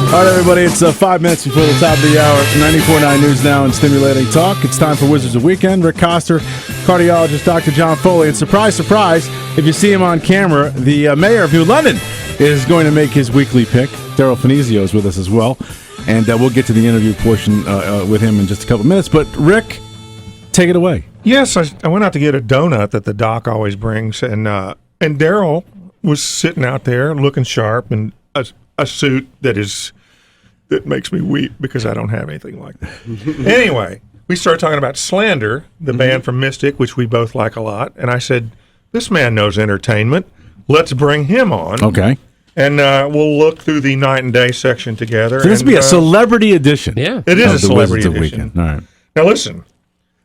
All right, everybody, it's 5 minutes before the top of the hour. 94.9 News Now and Stimulating Talk. It's time for Wizards of Weekend. Rick Koster, cardiologist Dr. John Foley. And surprise, surprise, if you see him on camera, the mayor of New London is going to make his weekly pick. Daryl Finizio is with us as well. And we'll get to the interview portion with him in just a couple of minutes. But, Rick, take it away. Yes, I went out to get a donut that the doc always brings. And Daryl was sitting out there looking sharp in a suit that makes me weep because I don't have anything like that. Anyway, we started talking about Slander, the band from Mystic, which we both like a lot. And I said, this man knows entertainment. Let's bring him on. Okay. And we'll look through the night and day section together. So this will be a celebrity edition. Yeah. It is a celebrity Wizards edition. Weekend. All right. Now listen,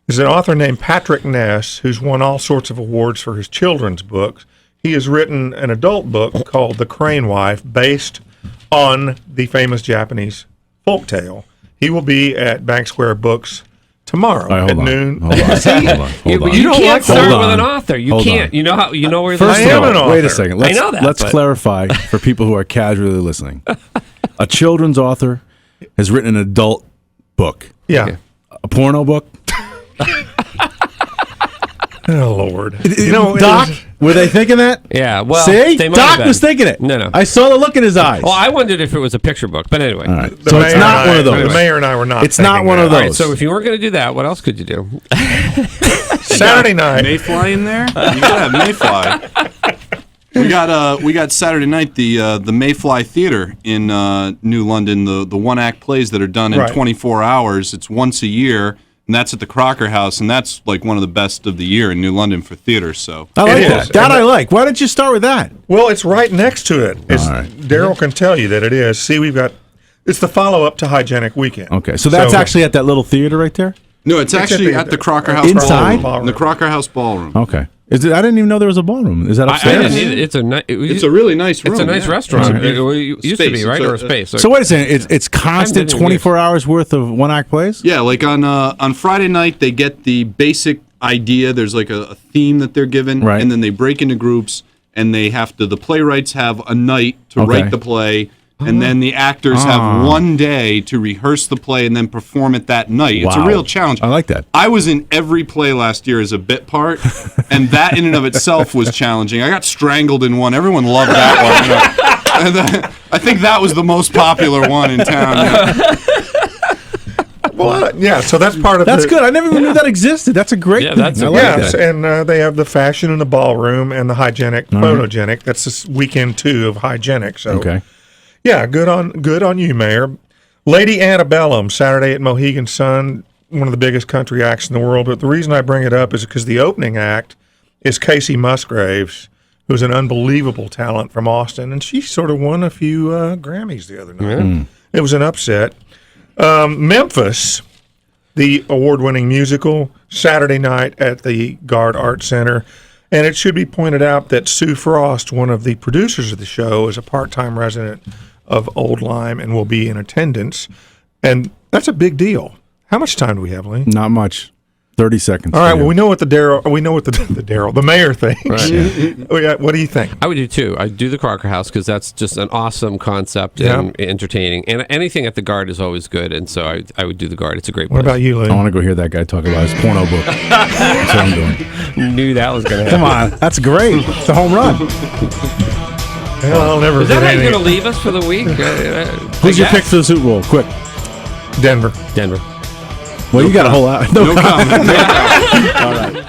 there's an author named Patrick Ness who's won all sorts of awards for his children's books. He has written an adult book called The Crane Wife, based on the famous Japanese folktale. He will be at Bank Square Books tomorrow at noon. Hold on. You can't start Hold with an on. author. You Hold can't. on. You know where First I of am all, an author. wait a second. I know that, Let's but- clarify for people who are casually listening. A children's author has written an adult book. Yeah. A porno book. Oh, Lord. Doc, were they thinking that? Yeah, well, See? they might Doc have been. was thinking it. No. I saw the look in his eyes. Well, I wondered if it was a picture book, but anyway. All right. The So it's mayor not and one of The those. mayor and I were not. It's not thinking one of that. All right, those. so if you weren't going to do that, what else could you do? Saturday night. Mayfly in there? You gotta have Mayfly. We got Saturday night the Mayfly Theater in New London. The one act plays that are done in Right. 24 hours. It's once a year, and that's at the Crocker House, and that's like one of the best of the year in New London for theater. So I like It that. is. That And I like. Why didn't you start with that? Well, it's right next to it. All right. Daryl can tell you that it is. See, it's the follow-up to Hygienic Weekend. Okay, so that's actually at that little theater right there? no, it's actually at the Crocker House Inside? Ballroom. In the Crocker House Ballroom. Okay. I didn't even know there was a ballroom. Is that I upstairs? didn't either. It's a really nice room. It's a nice yeah. restaurant. It's a- It used to be, space. right? It's Or a space. So wait a second. It's constant been in 24 hours worth of one-act plays? Yeah, like on Friday night, they get the basic idea. There's like a theme that they're given, Right. and then they break into groups, and the playwrights have a night to Okay. write the play, and then the actors have one day to rehearse the play and then perform it that night. It's a Wow. real challenge. I like that. I was in every play last year as a bit part, and that in and of itself was challenging. I got strangled in one. Everyone loved that one. And, I think that was the most popular one in town. Yeah. Well, yeah, so that's part of That's the... good. I never even knew that existed. That's a great Yeah, thing. that's I a- like Yes, that. and they have the fashion in the ballroom and the hygienic, photogenic. That's this weekend, too, of hygienic. So, Okay. yeah, good on you, Mayor. Lady Antebellum, Saturday at Mohegan Sun, one of the biggest country acts in the world. But the reason I bring it up is because the opening act is Casey Musgraves, who's an unbelievable talent from Austin, and she sort of won a few Grammys the other night. It was an upset. Memphis, the award-winning musical, Saturday night at the Gard Art Center. And it should be pointed out that Sue Frost, one of the producers of the show, is a part-time resident of Old Lyme and will be in attendance. And that's a big deal. How much time do we have, Lee? Not much. 30 seconds. All right. for Well, you. we know what the the mayor thinks. What do you think? I would do too. I'd do the Crocker House because that's just an awesome concept and entertaining. And anything at the Guard is always good. And so I would do the Guard. It's a great place. What about you, Lee? I want to go hear that guy talk about his porno book. That's what I'm doing. Knew that was going to happen. Come on. That's great. It's a home run. Well, I'll never Is that get how you're anything. going to leave us for the week? Who's your pick for the Super Bowl? Quick. Denver. Denver. Well, you got a whole hour. No comment. All right.